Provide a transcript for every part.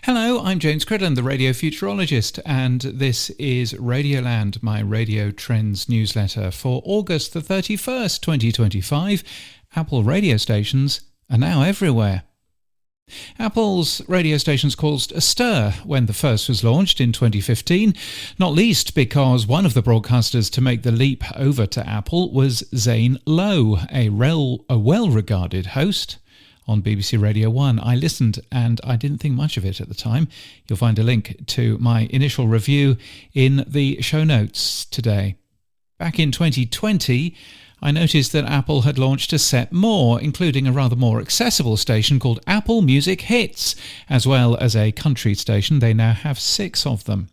Hello, I'm James Cridland, the radio futurologist, and this is Radioland, my radio trends newsletter for August the 31st, 2025. Apple radio stations are now everywhere. Apple's radio stations caused a stir when the first was launched in 2015, not least because one of the broadcasters to make the leap over to Apple was Zane Lowe, a well-regarded host on BBC Radio 1. I listened and I didn't think much of it at the time. You'll find a link to my initial review in the show notes today. Back in 2020, I noticed that Apple had launched a set more, including a rather more accessible station called Apple Music Hits, as well as a country station. They now have 6 of them.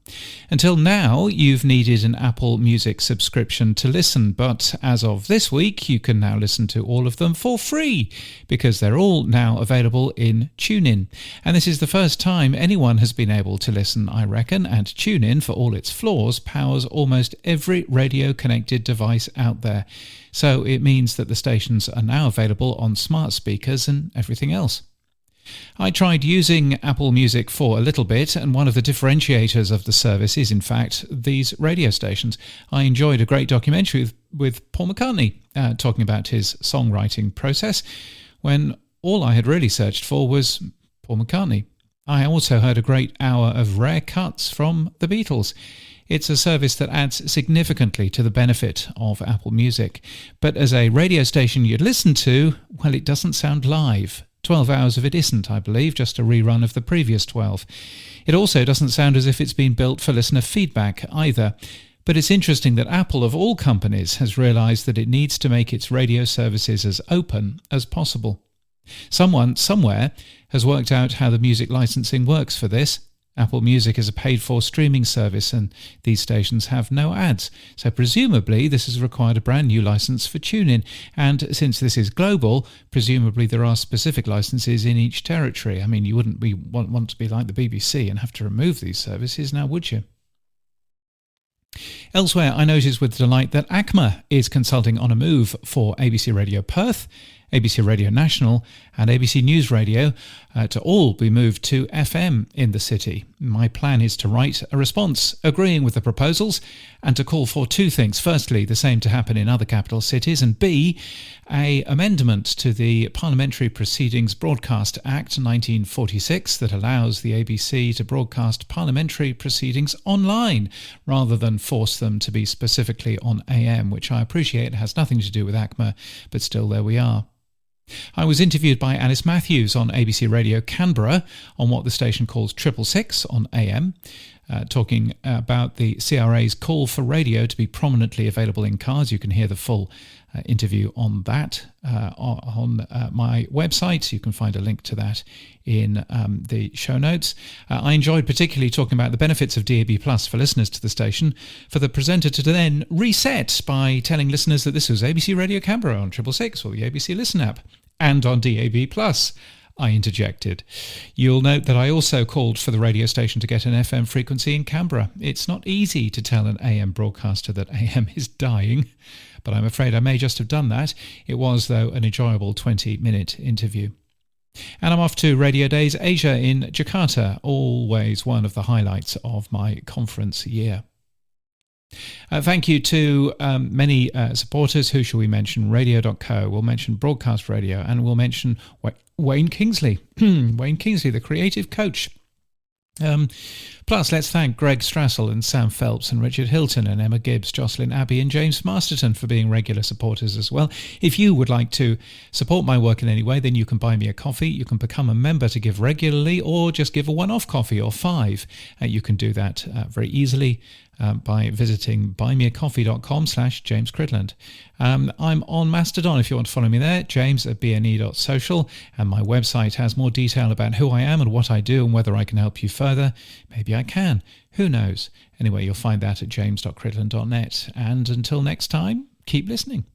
Until now, you've needed an Apple Music subscription to listen, but as of this week, you can now listen to all of them for free, because they're all now available in TuneIn. And this is the first time anyone has been able to listen, I reckon, and TuneIn, for all its flaws, powers almost every radio-connected device out there. So it means that the stations are now available on smart speakers and everything else. I tried using Apple Music for a little bit, and one of the differentiators of the service is, in fact, these radio stations. I enjoyed a great documentary with Paul McCartney talking about his songwriting process, when all I had really searched for was Paul McCartney. I also heard a great hour of rare cuts from the Beatles. It's a service that adds significantly to the benefit of Apple Music. But as a radio station you'd listen to, well, it doesn't sound live. 12 hours of it isn't, I believe, just a rerun of the previous 12. It also doesn't sound as if it's been built for listener feedback either. But it's interesting that Apple, of all companies, has realised that it needs to make its radio services as open as possible. Someone, somewhere, has worked out how the music licensing works for this. Apple Music is a paid-for streaming service, and these stations have no ads. So presumably this has required a brand new license for TuneIn. And since this is global, presumably there are specific licenses in each territory. I mean, you wouldn't want to be like the BBC and have to remove these services, now would you? Elsewhere, I noticed with delight that ACMA is consulting on a move for ABC Radio Perth, ABC Radio National and ABC News Radio to all be moved to FM in the city. My plan is to write a response agreeing with the proposals and to call for 2 things. Firstly, the same to happen in other capital cities, and B, an amendment to the Parliamentary Proceedings Broadcast Act 1946 that allows the ABC to broadcast parliamentary proceedings online rather than force them to be specifically on AM, which I appreciate has nothing to do with ACMA, but still there we are. I was interviewed by Alice Matthews on ABC Radio Canberra on what the station calls 666 on AM, talking about the CRA's call for radio to be prominently available in cars. You can hear the full interview on that on my website. You can find a link to that in the show notes. I enjoyed particularly talking about the benefits of DAB Plus for listeners to the station, for the presenter to then reset by telling listeners that this was ABC Radio Canberra on 666 or the ABC Listen app, and on DAB Plus. I interjected. You'll note that I also called for the radio station to get an FM frequency in Canberra. It's not easy to tell an AM broadcaster that AM is dying, but I'm afraid I may just have done that. It was, though, an enjoyable 20-minute interview. And I'm off to Radio Days Asia in Jakarta, always one of the highlights of my conference year. Thank you to many supporters. Who shall we mention? Radio.co, we'll mention Broadcast Radio, and we'll mention Wayne Kingsley. Wayne Kingsley, the creative coach. Plus, let's thank Greg Strassel and Sam Phelps and Richard Hilton and Emma Gibbs, Jocelyn Abbey and James Masterton for being regular supporters as well. If you would like to support my work in any way, then you can buy me a coffee. You can become a member to give regularly, or just give a one-off coffee or 5. You can do that very easily by visiting buymeacoffee.com/James Cridland. I'm on Mastodon if you want to follow me there, james@bne.social, and my website has more detail about who I am and what I do and whether I can help you further. Maybe I can. Who knows? Anyway, you'll find that at james.cridland.net. And until next time, keep listening.